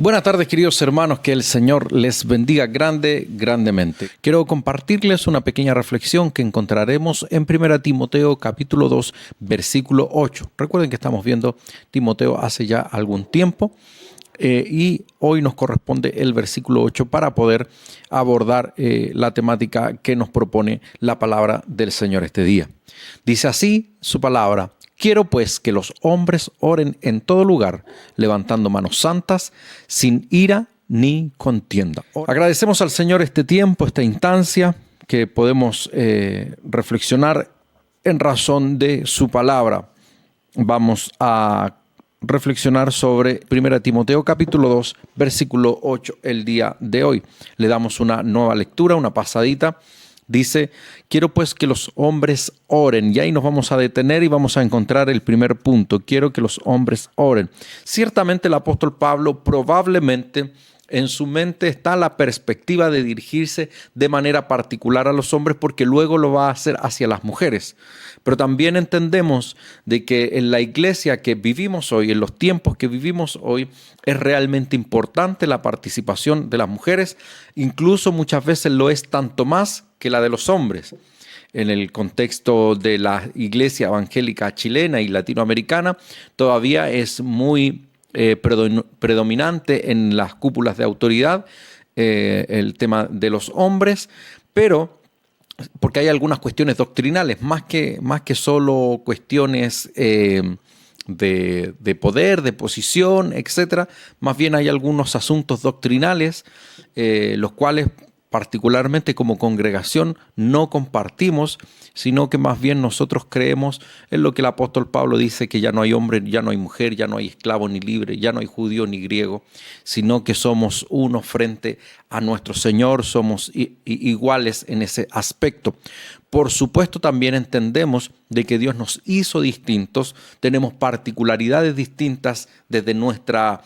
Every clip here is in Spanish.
Buenas tardes, queridos hermanos, que el Señor les bendiga grandemente. Quiero compartirles una pequeña reflexión que encontraremos en 1 Timoteo capítulo 2, versículo 8. Recuerden que estamos viendo Timoteo hace ya algún tiempo y hoy nos corresponde el versículo 8 para poder abordar la temática que nos propone la palabra del Señor este día. Dice así su palabra: quiero pues que los hombres oren en todo lugar, levantando manos santas, sin ira ni contienda. Agradecemos al Señor este tiempo, esta instancia, que podemos reflexionar en razón de su palabra. Vamos a reflexionar sobre 1 Timoteo capítulo 2, versículo 8 el día de hoy. Le damos una nueva lectura, una pasadita. Dice: quiero pues que los hombres oren. Y ahí nos vamos a detener y vamos a encontrar el primer punto. Quiero que los hombres oren. Ciertamente el apóstol Pablo probablemente en su mente está la perspectiva de dirigirse de manera particular a los hombres, porque luego lo va a hacer hacia las mujeres. Pero también entendemos de que en la iglesia que vivimos hoy, en los tiempos que vivimos hoy, es realmente importante la participación de las mujeres. Incluso muchas veces lo es tanto más que la de los hombres. En el contexto de la iglesia evangélica chilena y latinoamericana, todavía es muy predominante en las cúpulas de autoridad el tema de los hombres, pero porque hay algunas cuestiones doctrinales, más que solo cuestiones de poder, de posición, etcétera. Más bien hay algunos asuntos doctrinales, los cuales particularmente como congregación no compartimos, sino que más bien nosotros creemos en lo que el apóstol Pablo dice, que ya no hay hombre, ya no hay mujer, ya no hay esclavo ni libre, ya no hay judío ni griego, sino que somos uno frente a nuestro Señor, somos iguales en ese aspecto. Por supuesto, también entendemos de que Dios nos hizo distintos, tenemos particularidades distintas desde nuestra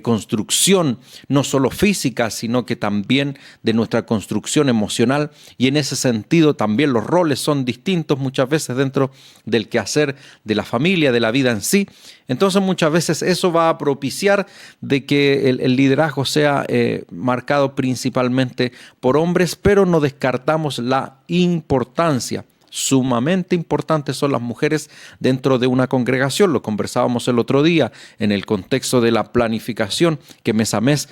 construcción, no solo física, sino que también de nuestra construcción emocional, y en ese sentido también los roles son distintos muchas veces dentro del quehacer de la familia, de la vida en sí. Entonces muchas veces eso va a propiciar de que el liderazgo sea marcado principalmente por hombres, pero no descartamos la importancia. Sumamente importantes son las mujeres dentro de una congregación. Lo conversábamos el otro día en el contexto de la planificación que mes a mes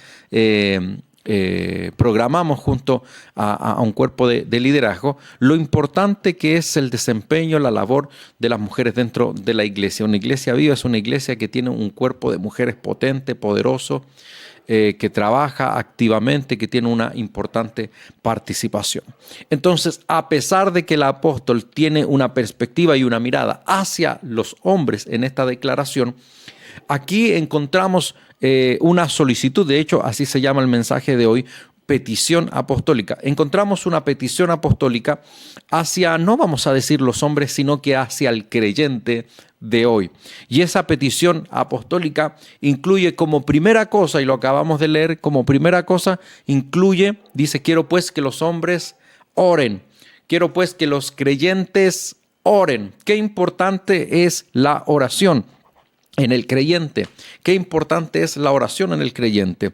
programamos junto a un cuerpo de liderazgo. Lo importante que es el desempeño, la labor de las mujeres dentro de la iglesia. Una iglesia viva es una iglesia que tiene un cuerpo de mujeres potente, poderoso, que trabaja activamente, que tiene una importante participación. Entonces, a pesar de que el apóstol tiene una perspectiva y una mirada hacia los hombres en esta declaración, aquí encontramos una solicitud. De hecho, así se llama el mensaje de hoy: petición apostólica. Encontramos una petición apostólica hacia, no vamos a decir los hombres, sino que hacia el creyente de hoy. Y esa petición apostólica incluye como primera cosa, y lo acabamos de leer, como primera cosa incluye, dice: quiero pues que los hombres oren. Quiero pues que los creyentes oren. Qué importante es la oración en el creyente. Qué importante es la oración en el creyente.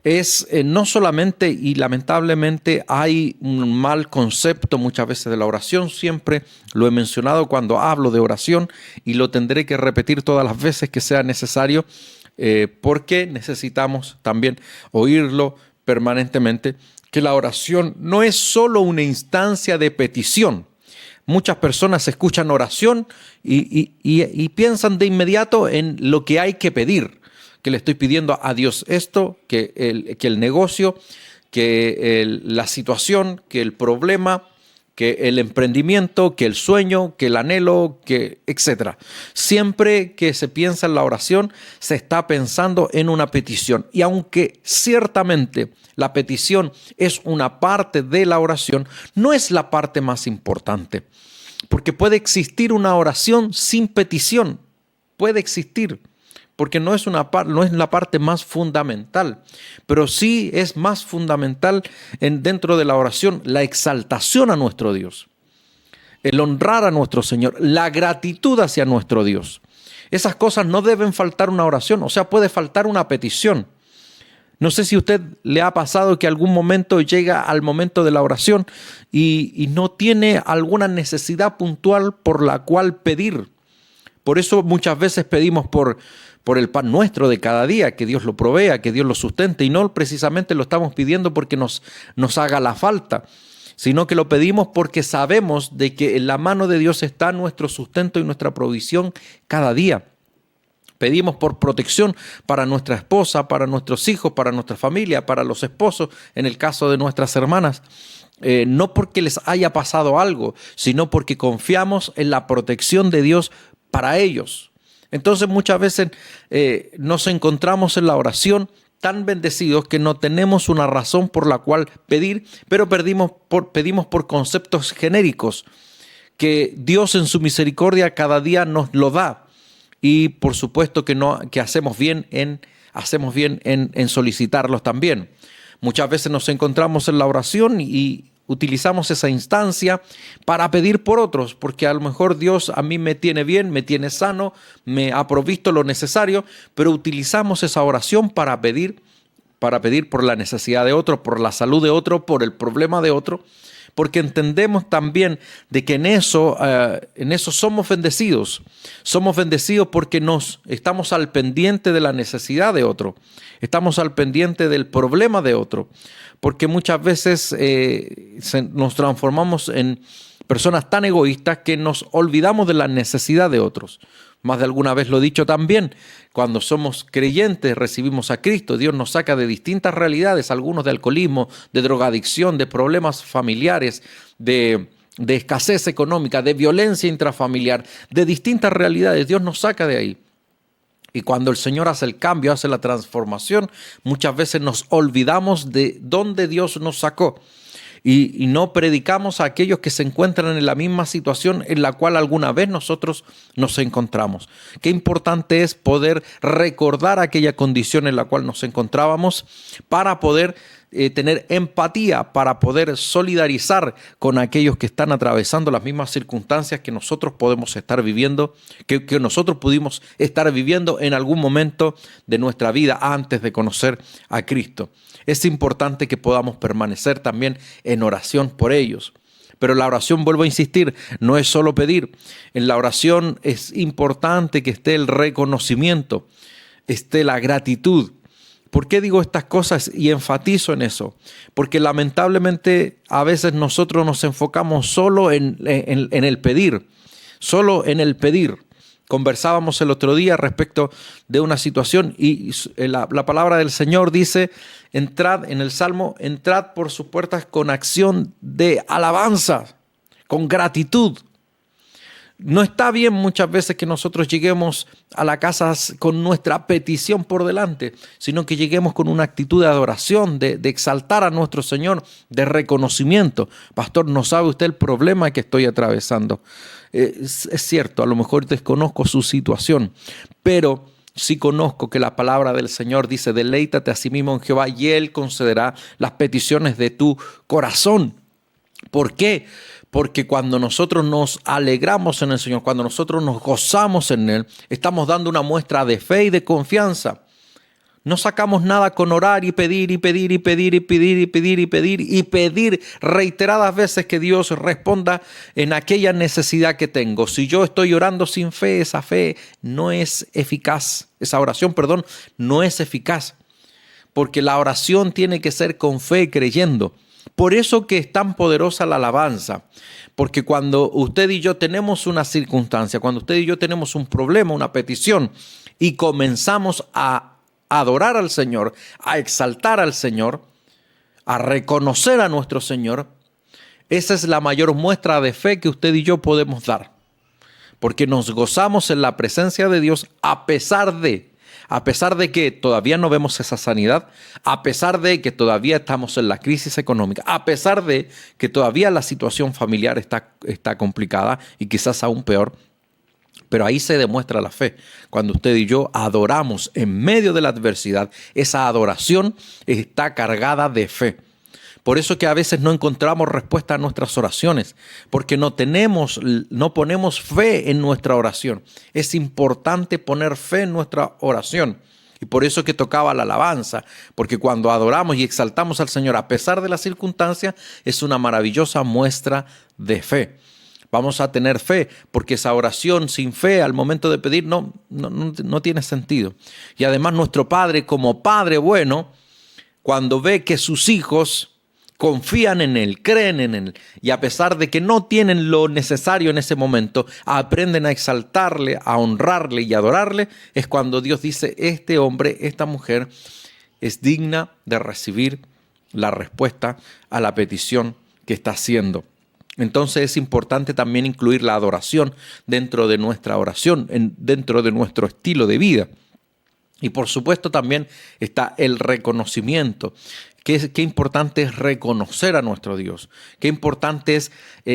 Es no solamente, y lamentablemente hay un mal concepto muchas veces de la oración. Siempre lo he mencionado cuando hablo de oración y lo tendré que repetir todas las veces que sea necesario, porque necesitamos también oírlo permanentemente, que la oración no es solo una instancia de petición. Muchas personas escuchan oración y piensan de inmediato en lo que hay que pedir, que le estoy pidiendo a Dios esto, que el negocio, que la situación, que el problema, que el emprendimiento, que el sueño, que el anhelo, que etcétera. Siempre que se piensa en la oración, se está pensando en una petición. Y aunque ciertamente la petición es una parte de la oración, no es la parte más importante. Porque puede existir una oración sin petición. Puede existir. Porque no es la parte más fundamental, pero sí es más fundamental dentro de la oración la exaltación a nuestro Dios, el honrar a nuestro Señor, la gratitud hacia nuestro Dios. Esas cosas no deben faltar una oración, o sea, puede faltar una petición, No sé si a usted le ha pasado que algún momento llega al momento de la oración y no tiene alguna necesidad puntual por la cual pedir. Por eso muchas veces pedimos por el pan nuestro de cada día, que Dios lo provea, que Dios lo sustente, y no precisamente lo estamos pidiendo porque nos haga la falta, sino que lo pedimos porque sabemos de que en la mano de Dios está nuestro sustento y nuestra provisión cada día. Pedimos por protección para nuestra esposa, para nuestros hijos, para nuestra familia, para los esposos, en el caso de nuestras hermanas. No porque les haya pasado algo, sino porque confiamos en la protección de Dios para ellos. Entonces muchas veces nos encontramos en la oración tan bendecidos que no tenemos una razón por la cual pedir, pero pedimos por conceptos genéricos que Dios en su misericordia cada día nos lo da. Y por supuesto que hacemos bien en solicitarlos también. Muchas veces nos encontramos en la oración y utilizamos esa instancia para pedir por otros, porque a lo mejor Dios a mí me tiene bien, me tiene sano, me ha provisto lo necesario, pero utilizamos esa oración para pedir por la necesidad de otro, por la salud de otro, por el problema de otro, porque entendemos también de que en eso somos bendecidos. Somos bendecidos porque estamos al pendiente de la necesidad de otro, estamos al pendiente del problema de otro, porque muchas veces nos transformamos en personas tan egoístas que nos olvidamos de la necesidad de otros. Más de alguna vez lo he dicho también, cuando somos creyentes, recibimos a Cristo, Dios nos saca de distintas realidades, algunos de alcoholismo, de drogadicción, de problemas familiares, de escasez económica, de violencia intrafamiliar, de distintas realidades, Dios nos saca de ahí. Y cuando el Señor hace el cambio, hace la transformación, muchas veces nos olvidamos de dónde Dios nos sacó. Y no predicamos a aquellos que se encuentran en la misma situación en la cual alguna vez nosotros nos encontramos. Qué importante es poder recordar aquella condición en la cual nos encontrábamos para poder tener empatía, para poder solidarizar con aquellos que están atravesando las mismas circunstancias que nosotros podemos estar viviendo, que nosotros pudimos estar viviendo en algún momento de nuestra vida antes de conocer a Cristo. Es importante que podamos permanecer también en oración por ellos. Pero la oración, vuelvo a insistir, no es solo pedir. En la oración es importante que esté el reconocimiento, esté la gratitud. ¿Por qué digo estas cosas y enfatizo en eso? Porque lamentablemente a veces nosotros nos enfocamos solo en el pedir, solo en el pedir. Conversábamos el otro día respecto de una situación y la palabra del Señor dice, entrad en el Salmo, entrad por sus puertas con acción de alabanza, con gratitud. No está bien muchas veces que nosotros lleguemos a la casa con nuestra petición por delante, sino que lleguemos con una actitud de adoración, de exaltar a nuestro Señor, de reconocimiento. Pastor, no sabe usted el problema que estoy atravesando. Es cierto, a lo mejor desconozco su situación, pero sí conozco que la palabra del Señor dice, deleítate a sí mismo en Jehová y Él concederá las peticiones de tu corazón. ¿Por qué? Porque cuando nosotros nos alegramos en el Señor, cuando nosotros nos gozamos en Él, estamos dando una muestra de fe y de confianza. No sacamos nada con orar y pedir y pedir y pedir y pedir y pedir y pedir y pedir reiteradas veces que Dios responda en aquella necesidad que tengo. Si yo estoy orando sin fe, esa fe no es eficaz. Esa oración, no es eficaz. Porque la oración tiene que ser con fe, creyendo. Por eso que es tan poderosa la alabanza, porque cuando usted y yo tenemos una circunstancia, cuando usted y yo tenemos un problema, una petición, y comenzamos a adorar al Señor, a exaltar al Señor, a reconocer a nuestro Señor, esa es la mayor muestra de fe que usted y yo podemos dar, porque nos gozamos en la presencia de Dios a pesar de que todavía no vemos esa sanidad, a pesar de que todavía estamos en la crisis económica, a pesar de que todavía la situación familiar está complicada y quizás aún peor, pero ahí se demuestra la fe. Cuando usted y yo adoramos en medio de la adversidad, esa adoración está cargada de fe. Por eso que a veces no encontramos respuesta a nuestras oraciones, porque no ponemos fe en nuestra oración. Es importante poner fe en nuestra oración. Y por eso es que tocaba la alabanza, porque cuando adoramos y exaltamos al Señor a pesar de las circunstancias, es una maravillosa muestra de fe. Vamos a tener fe, porque esa oración sin fe al momento de pedir no tiene sentido. Y además nuestro Padre, como Padre bueno, cuando ve que sus hijos confían en Él, creen en Él, y a pesar de que no tienen lo necesario en ese momento, aprenden a exaltarle, a honrarle y adorarle, es cuando Dios dice, este hombre, esta mujer es digna de recibir la respuesta a la petición que está haciendo. Entonces es importante también incluir la adoración dentro de nuestra oración, dentro de nuestro estilo de vida. Y por supuesto también está el reconocimiento. Qué importante es reconocer a nuestro Dios. Qué importante es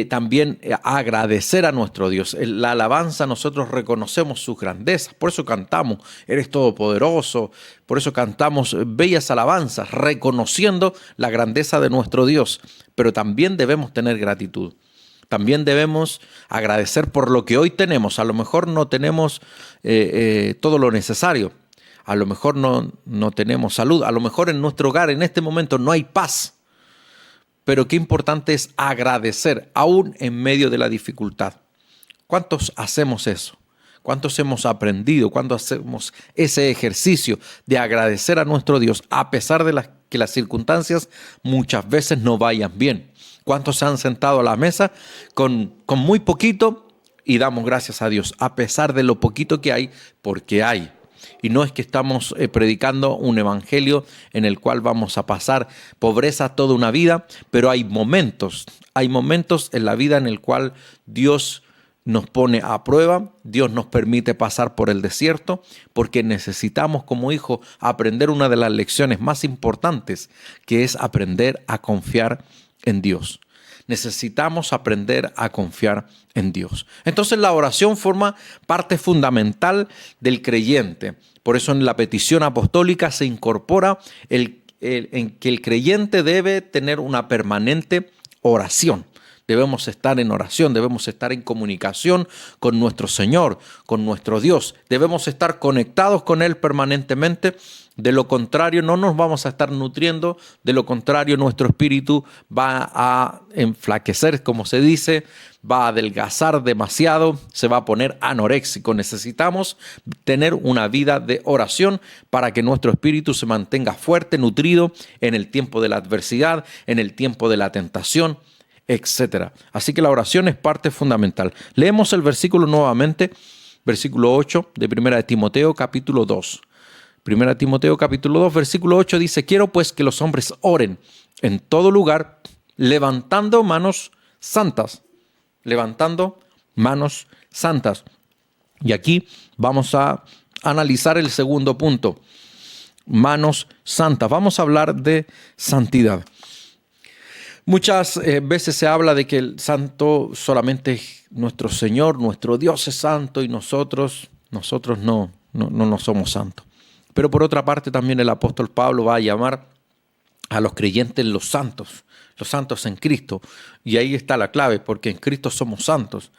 también agradecer a nuestro Dios. En la alabanza nosotros reconocemos sus grandezas. Por eso cantamos, eres todopoderoso. Por eso cantamos bellas alabanzas, reconociendo la grandeza de nuestro Dios. Pero también debemos tener gratitud. También debemos agradecer por lo que hoy tenemos. A lo mejor no tenemos todo lo necesario. A lo mejor no tenemos salud, a lo mejor en nuestro hogar en este momento no hay paz. Pero qué importante es agradecer, aún en medio de la dificultad. ¿Cuántos hacemos eso? ¿Cuántos hemos aprendido? ¿Cuántos hacemos ese ejercicio de agradecer a nuestro Dios a pesar de que las circunstancias muchas veces no vayan bien? ¿Cuántos se han sentado a la mesa con muy poquito y damos gracias a Dios a pesar de lo poquito que hay, porque hay? Y no es que estamos predicando un evangelio en el cual vamos a pasar pobreza toda una vida, pero hay momentos en la vida en el cual Dios nos pone a prueba, Dios nos permite pasar por el desierto, porque necesitamos como hijos aprender una de las lecciones más importantes, que es aprender a confiar en Dios. Necesitamos aprender a confiar en Dios. Entonces la oración forma parte fundamental del creyente. Por eso en la petición apostólica se incorpora en que el creyente debe tener una permanente oración. Debemos estar en oración, debemos estar en comunicación con nuestro Señor, con nuestro Dios. Debemos estar conectados con Él permanentemente. De lo contrario, no nos vamos a estar nutriendo. De lo contrario, nuestro espíritu va a enflaquecer, como se dice, va a adelgazar demasiado, se va a poner anoréxico. Necesitamos tener una vida de oración para que nuestro espíritu se mantenga fuerte, nutrido en el tiempo de la adversidad, en el tiempo de la tentación, etcétera. Así que la oración es parte fundamental. Leemos el versículo nuevamente, versículo 8 de 1 Timoteo capítulo 2. 1 Timoteo capítulo 2, versículo 8 dice, quiero pues que los hombres oren en todo lugar, levantando manos santas. Levantando manos santas. Y aquí vamos a analizar el segundo punto. Manos santas. Vamos a hablar de santidad. Muchas veces se habla de que el santo solamente es nuestro Señor, nuestro Dios es santo y nosotros no somos santos. Pero por otra parte también el apóstol Pablo va a llamar a los creyentes los santos en Cristo. Y ahí está la clave, porque en Cristo somos santos.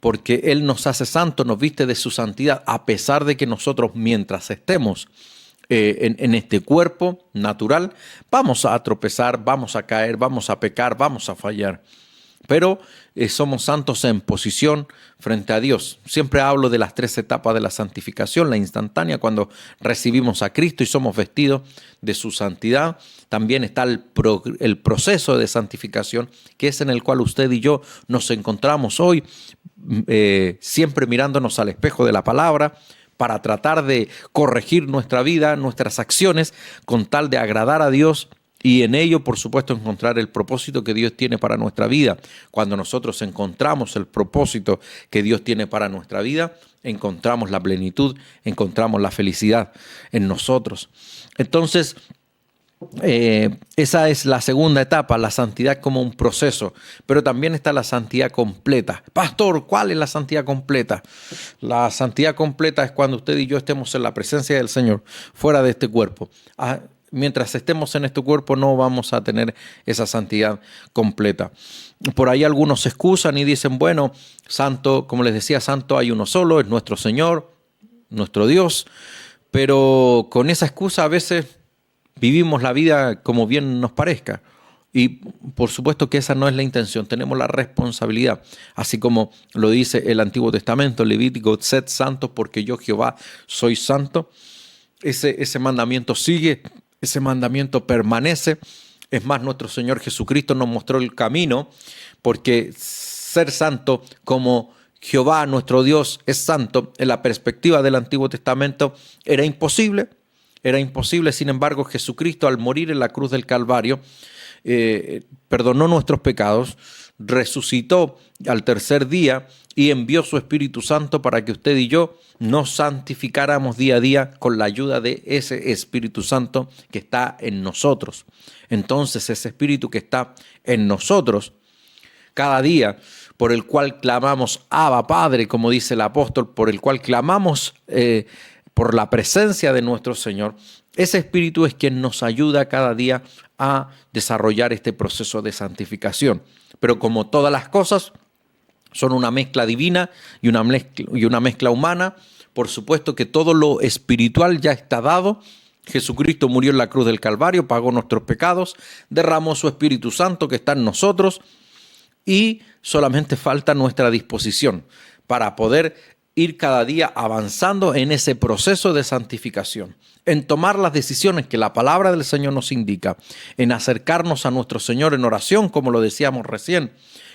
Porque Él nos hace santos, nos viste de su santidad, a pesar de que nosotros mientras estemos en este cuerpo natural, vamos a tropezar, vamos a caer, vamos a pecar, vamos a fallar. Pero somos santos en posición frente a Dios. Siempre hablo de las 3 etapas de la santificación, la instantánea, cuando recibimos a Cristo y somos vestidos de su santidad. También está el proceso de santificación, que es en el cual usted y yo nos encontramos hoy, siempre mirándonos al espejo de la palabra, para tratar de corregir nuestra vida, nuestras acciones, con tal de agradar a Dios y en ello, por supuesto, encontrar el propósito que Dios tiene para nuestra vida. Cuando nosotros encontramos el propósito que Dios tiene para nuestra vida, encontramos la plenitud, encontramos la felicidad en nosotros. Entonces, esa es la segunda etapa, la santidad como un proceso, pero también está la santidad completa. Pastor, ¿cuál es la santidad completa? La santidad completa es cuando usted y yo estemos en la presencia del Señor, fuera de este cuerpo. Mientras estemos en este cuerpo no vamos a tener esa santidad completa. Por ahí algunos se excusan y dicen, bueno, santo, como les decía, santo hay uno solo, es nuestro Señor, nuestro Dios. pero con esa excusa a veces vivimos la vida como bien nos parezca. Y por supuesto que esa no es la intención. Tenemos la responsabilidad, así como lo dice el Antiguo Testamento, Levítico: sed santos porque yo Jehová soy santo. Ese mandamiento sigue, ese mandamiento permanece. Es más, nuestro Señor Jesucristo nos mostró el camino, porque ser santo como Jehová nuestro Dios es santo, en la perspectiva del Antiguo Testamento era imposible. Era imposible. Sin embargo, Jesucristo, al morir en la cruz del Calvario, perdonó nuestros pecados, resucitó al tercer día y envió su Espíritu Santo para que usted y yo nos santificáramos día a día con la ayuda de ese Espíritu Santo que está en nosotros. Entonces, ese Espíritu que está en nosotros cada día, por el cual clamamos Abba Padre, como dice el apóstol, por el cual clamamos por la presencia de nuestro Señor, ese Espíritu es quien nos ayuda cada día a desarrollar este proceso de santificación. Pero como todas las cosas son una mezcla divina y una mezcla humana, por supuesto que todo lo espiritual ya está dado. Jesucristo murió en la cruz del Calvario, pagó nuestros pecados, derramó su Espíritu Santo que está en nosotros, y solamente falta nuestra disposición para poder ir cada día avanzando en ese proceso de santificación, en tomar las decisiones que la palabra del Señor nos indica, en acercarnos a nuestro Señor en oración, como lo decíamos recién,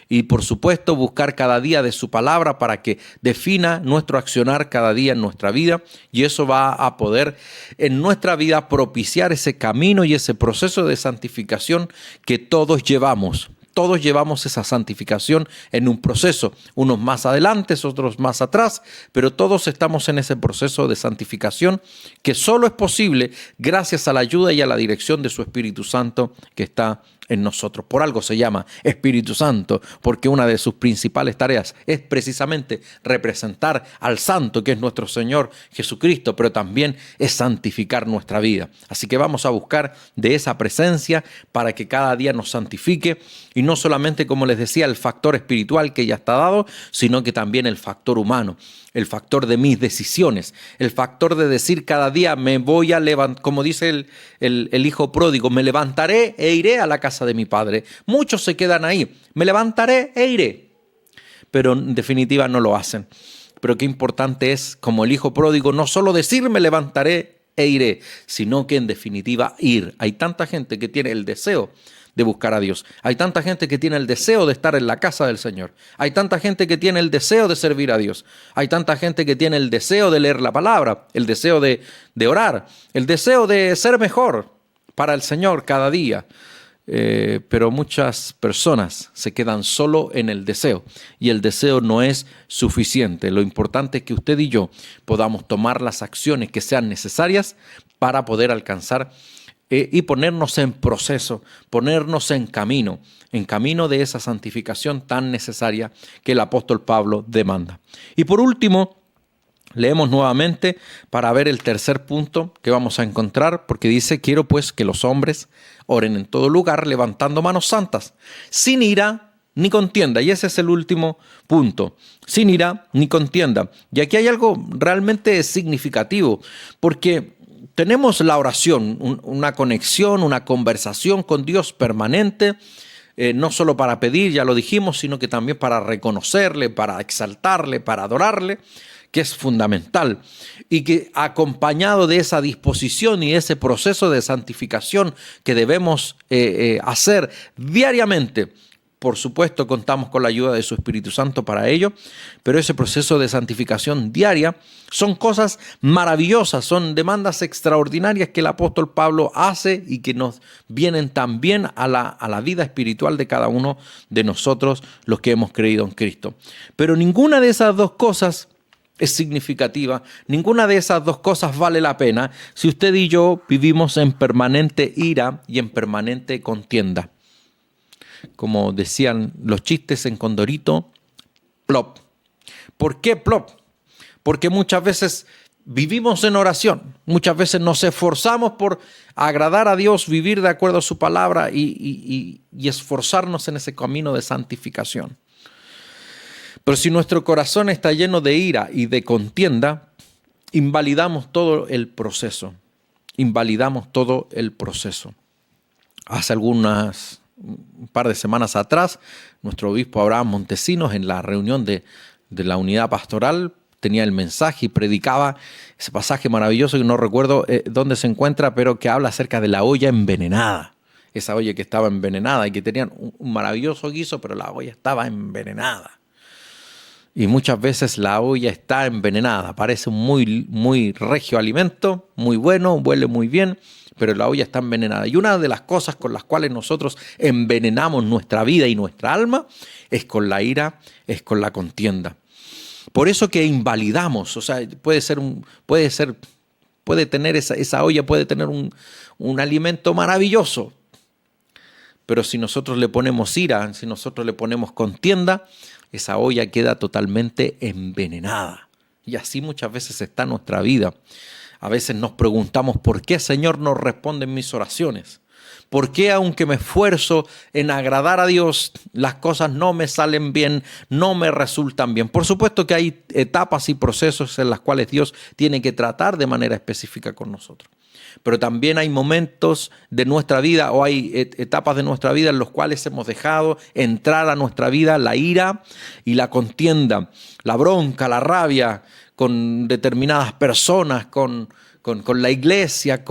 y por supuesto buscar cada día de su palabra para que defina nuestro accionar cada día en nuestra vida, y eso va a poder en nuestra vida propiciar ese camino y ese proceso de santificación que todos llevamos. Todos llevamos esa santificación en un proceso, unos más adelante, otros más atrás, pero todos estamos en ese proceso de santificación que solo es posible gracias a la ayuda y a la dirección de su Espíritu Santo que está en nosotros. Por algo se llama Espíritu Santo, porque una de sus principales tareas es precisamente representar al Santo, que es nuestro Señor Jesucristo, pero también es santificar nuestra vida. Así que vamos a buscar de esa presencia para que cada día nos santifique, y no solamente, como les decía, el factor espiritual que ya está dado, sino que también el factor humano, el factor de mis decisiones, el factor de decir cada día me voy a levantar, como dice el hijo pródigo, me levantaré e iré a la casa de mi padre. Muchos se quedan ahí, me levantaré e iré, pero en definitiva no lo hacen. Pero qué importante es, como el hijo pródigo, no solo decir me levantaré e iré, sino que en definitiva ir. Hay tanta gente que tiene el deseo de buscar a Dios. Hay tanta gente que tiene el deseo de estar en la casa del Señor. Hay tanta gente que tiene el deseo de servir a Dios. Hay tanta gente que tiene el deseo de leer la palabra, el deseo de orar, el deseo de ser mejor para el Señor cada día. Pero muchas personas se quedan solo en el deseo, y el deseo no es suficiente. Lo importante es que usted y yo podamos tomar las acciones que sean necesarias para poder alcanzar y ponernos en proceso, ponernos en camino de esa santificación tan necesaria que el apóstol Pablo demanda. Y por último, leemos nuevamente para ver el tercer punto que vamos a encontrar, porque dice: quiero pues que los hombres oren en todo lugar levantando manos santas, sin ira ni contienda. Y ese es el último punto: sin ira ni contienda. Y aquí hay algo realmente significativo, porque tenemos la oración, una conexión, una conversación con Dios permanente, no solo para pedir, ya lo dijimos, sino que también para reconocerle, para exaltarle, para adorarle, que es fundamental, y que acompañado de esa disposición y ese proceso de santificación que debemos hacer diariamente. Por supuesto, contamos con la ayuda de su Espíritu Santo para ello, pero ese proceso de santificación diaria son cosas maravillosas, son demandas extraordinarias que el apóstol Pablo hace y que nos vienen también a la vida espiritual de cada uno de nosotros, los que hemos creído en Cristo. Pero ninguna de esas dos cosas es significativa, ninguna de esas dos cosas vale la pena si usted y yo vivimos en permanente ira y en permanente contienda. Como decían los chistes en Condorito, plop. ¿Por qué plop? Porque muchas veces vivimos en oración, muchas veces nos esforzamos por agradar a Dios, vivir de acuerdo a su palabra y esforzarnos en ese camino de santificación. Pero si nuestro corazón está lleno de ira y de contienda, invalidamos todo el proceso. Invalidamos todo el proceso. Hace un par de semanas atrás, nuestro obispo Abraham Montesinos, en la reunión de la unidad pastoral, tenía el mensaje y predicaba ese pasaje maravilloso que no recuerdo dónde se encuentra, pero que habla acerca de la olla envenenada. Esa olla que estaba envenenada y que tenían un maravilloso guiso, pero la olla estaba envenenada. Y muchas veces la olla está envenenada. Parece un muy regio alimento, muy bueno, huele muy bien, pero la olla está envenenada. Y una de las cosas con las cuales nosotros envenenamos nuestra vida y nuestra alma es con la ira, es con la contienda. Por eso que invalidamos, o sea, puede tener esa olla, puede tener un alimento maravilloso, pero si nosotros le ponemos ira, si nosotros le ponemos contienda, esa olla queda totalmente envenenada. Y así muchas veces está nuestra vida. A veces nos preguntamos, ¿por qué, Señor, no responde en mis oraciones? ¿Por qué, aunque me esfuerzo en agradar a Dios, las cosas no me salen bien, no me resultan bien? Por supuesto que hay etapas y procesos en las cuales Dios tiene que tratar de manera específica con nosotros. Pero también hay momentos de nuestra vida o hay etapas de nuestra vida en los cuales hemos dejado entrar a nuestra vida la ira y la contienda, la bronca, la rabia con determinadas personas, con la iglesia,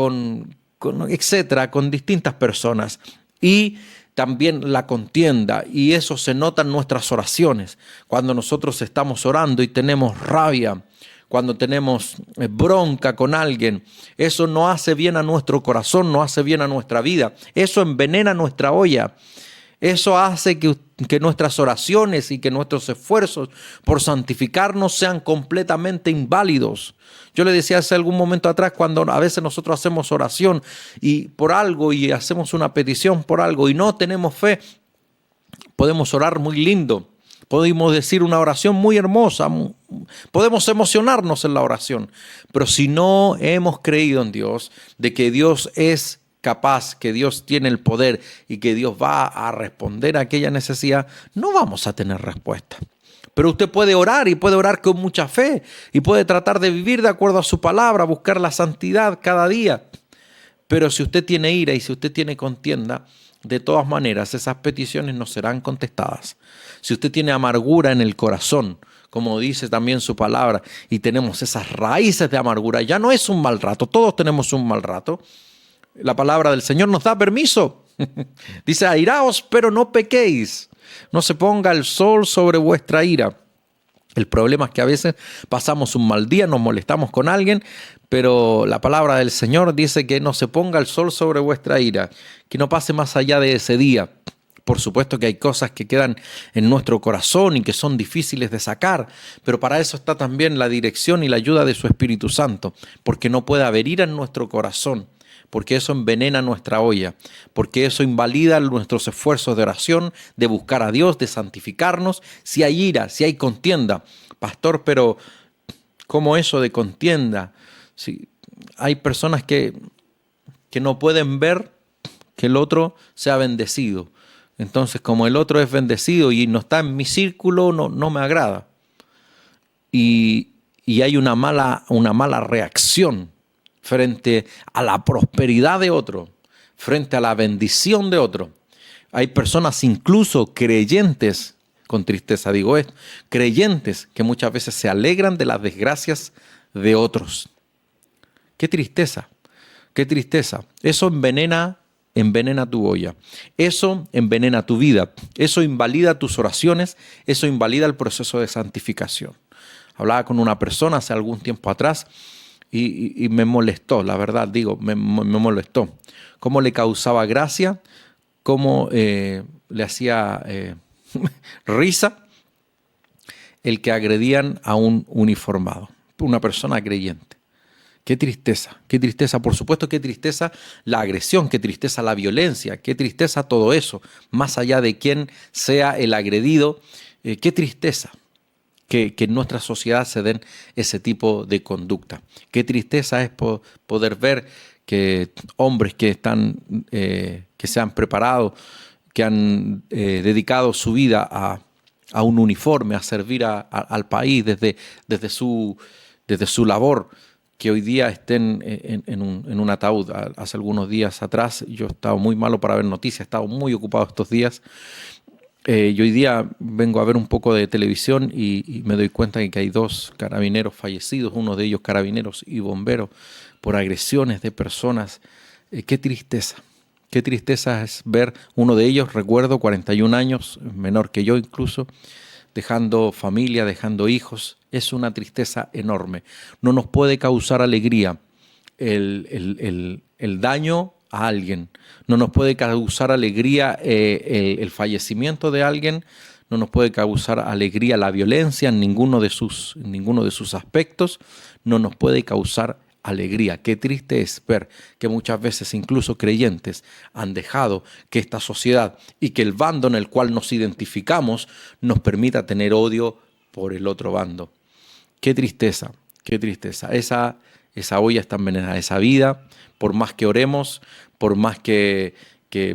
etcétera, con distintas personas. Y también la contienda, y eso se nota en nuestras oraciones. Cuando nosotros estamos orando y tenemos rabia, cuando tenemos bronca con alguien, eso no hace bien a nuestro corazón, no hace bien a nuestra vida. Eso envenena nuestra olla. Eso hace que nuestras oraciones y que nuestros esfuerzos por santificarnos sean completamente inválidos. Yo le decía hace algún momento atrás, cuando a veces nosotros hacemos oración y por algo y hacemos una petición por algo y no tenemos fe, podemos orar muy lindo. Podemos decir una oración muy hermosa, podemos emocionarnos en la oración, pero si no hemos creído en Dios, de que Dios es capaz, que Dios tiene el poder y que Dios va a responder a aquella necesidad, no vamos a tener respuesta. Pero usted puede orar y puede orar con mucha fe y puede tratar de vivir de acuerdo a su palabra, buscar la santidad cada día. Pero si usted tiene ira y si usted tiene contienda, de todas maneras esas peticiones no serán contestadas. Si usted tiene amargura en el corazón, como dice también su palabra, y tenemos esas raíces de amargura, ya no es un mal rato, todos tenemos un mal rato. La palabra del Señor nos da permiso. Dice, airaos, pero no pequéis. No se ponga el sol sobre vuestra ira. El problema es que a veces pasamos un mal día, nos molestamos con alguien, pero la palabra del Señor dice que no se ponga el sol sobre vuestra ira, que no pase más allá de ese día. Por supuesto que hay cosas que quedan en nuestro corazón y que son difíciles de sacar, pero para eso está también la dirección y la ayuda de su Espíritu Santo, porque no puede haber ira en nuestro corazón, porque eso envenena nuestra olla, porque eso invalida nuestros esfuerzos de oración, de buscar a Dios, de santificarnos. Si hay ira, si hay contienda, pastor, pero ¿cómo eso de contienda? Si hay personas que no pueden ver que el otro sea bendecido. Entonces, como el otro es bendecido y no está en mi círculo, no me agrada. Y hay una mala reacción frente a la prosperidad de otro, frente a la bendición de otro. Hay personas incluso creyentes, con tristeza digo esto, creyentes que muchas veces se alegran de las desgracias de otros. Qué tristeza, qué tristeza. Eso envenena tu olla. Eso envenena tu vida. Eso invalida tus oraciones. Eso invalida el proceso de santificación. Hablaba con una persona hace algún tiempo atrás y me molestó, la verdad digo, me molestó. Cómo le causaba gracia, cómo le hacía risa el que agredían a un uniformado, una persona creyente. Qué tristeza, por supuesto, qué tristeza la agresión, qué tristeza la violencia, qué tristeza todo eso, más allá de quién sea el agredido, qué tristeza que en nuestra sociedad se den ese tipo de conducta. Qué tristeza es poder ver que hombres que se han preparado, que han dedicado su vida a un uniforme, a servir al país desde su labor, que hoy día estén en un ataúd. Hace algunos días atrás yo he estado muy malo para ver noticias, he estado muy ocupado estos días. Y hoy día vengo a ver un poco de televisión y me doy cuenta de que hay 2 carabineros fallecidos, uno de ellos carabineros y bomberos, por agresiones de personas. Qué tristeza. Qué tristeza es ver uno de ellos, recuerdo, 41 años, menor que yo incluso, dejando familia, dejando hijos. Es una tristeza enorme. No nos puede causar alegría el daño a alguien. No nos puede causar alegría el fallecimiento de alguien. No nos puede causar alegría la violencia en ninguno de sus aspectos. No nos puede causar alegría. Qué triste es ver que muchas veces incluso creyentes han dejado que esta sociedad y que el bando en el cual nos identificamos nos permita tener odio por el otro bando. Qué tristeza, qué tristeza. Esa olla está envenenada, esa vida, por más que oremos, por más que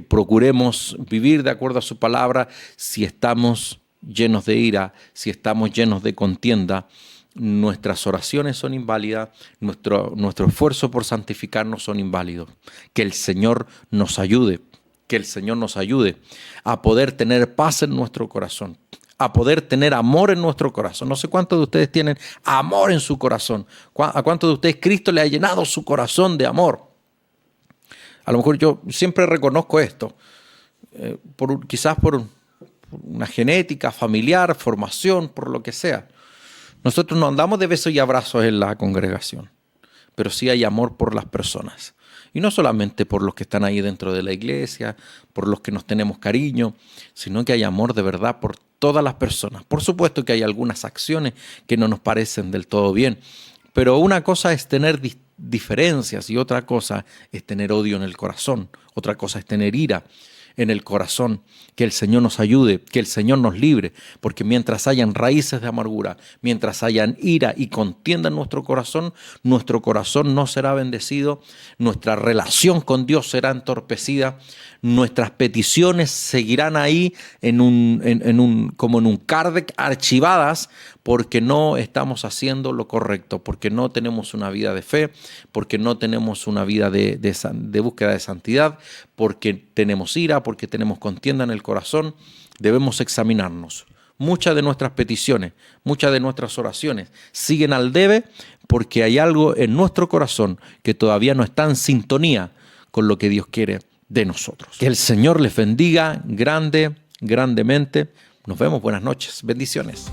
procuremos vivir de acuerdo a su palabra, si estamos llenos de ira, si estamos llenos de contienda, nuestras oraciones son inválidas, nuestro esfuerzo por santificarnos son inválidos. Que el Señor nos ayude, que el Señor nos ayude a poder tener paz en nuestro corazón, a poder tener amor en nuestro corazón. No sé cuántos de ustedes tienen amor en su corazón. ¿A cuántos de ustedes Cristo le ha llenado su corazón de amor? A lo mejor yo siempre reconozco esto, quizás por una genética familiar, formación, por lo que sea. Nosotros no andamos de besos y abrazos en la congregación, pero sí hay amor por las personas. Y no solamente por los que están ahí dentro de la iglesia, por los que nos tenemos cariño, sino que hay amor de verdad por todas las personas. Por supuesto que hay algunas acciones que no nos parecen del todo bien, pero una cosa es tener diferencias y otra cosa es tener odio en el corazón, otra cosa es tener ira en el corazón. Que el Señor nos ayude, que el Señor nos libre, porque mientras hayan raíces de amargura, mientras hayan ira y contienda en nuestro corazón no será bendecido, nuestra relación con Dios será entorpecida, nuestras peticiones seguirán ahí como en un cardec archivadas, porque no estamos haciendo lo correcto, porque no tenemos una vida de fe, porque no tenemos una vida de búsqueda de santidad, porque tenemos ira, porque tenemos contienda en el corazón. Debemos examinarnos. Muchas de nuestras peticiones, muchas de nuestras oraciones siguen al debe porque hay algo en nuestro corazón que todavía no está en sintonía con lo que Dios quiere de nosotros. Que el Señor les bendiga grandemente. Nos vemos, buenas noches, bendiciones.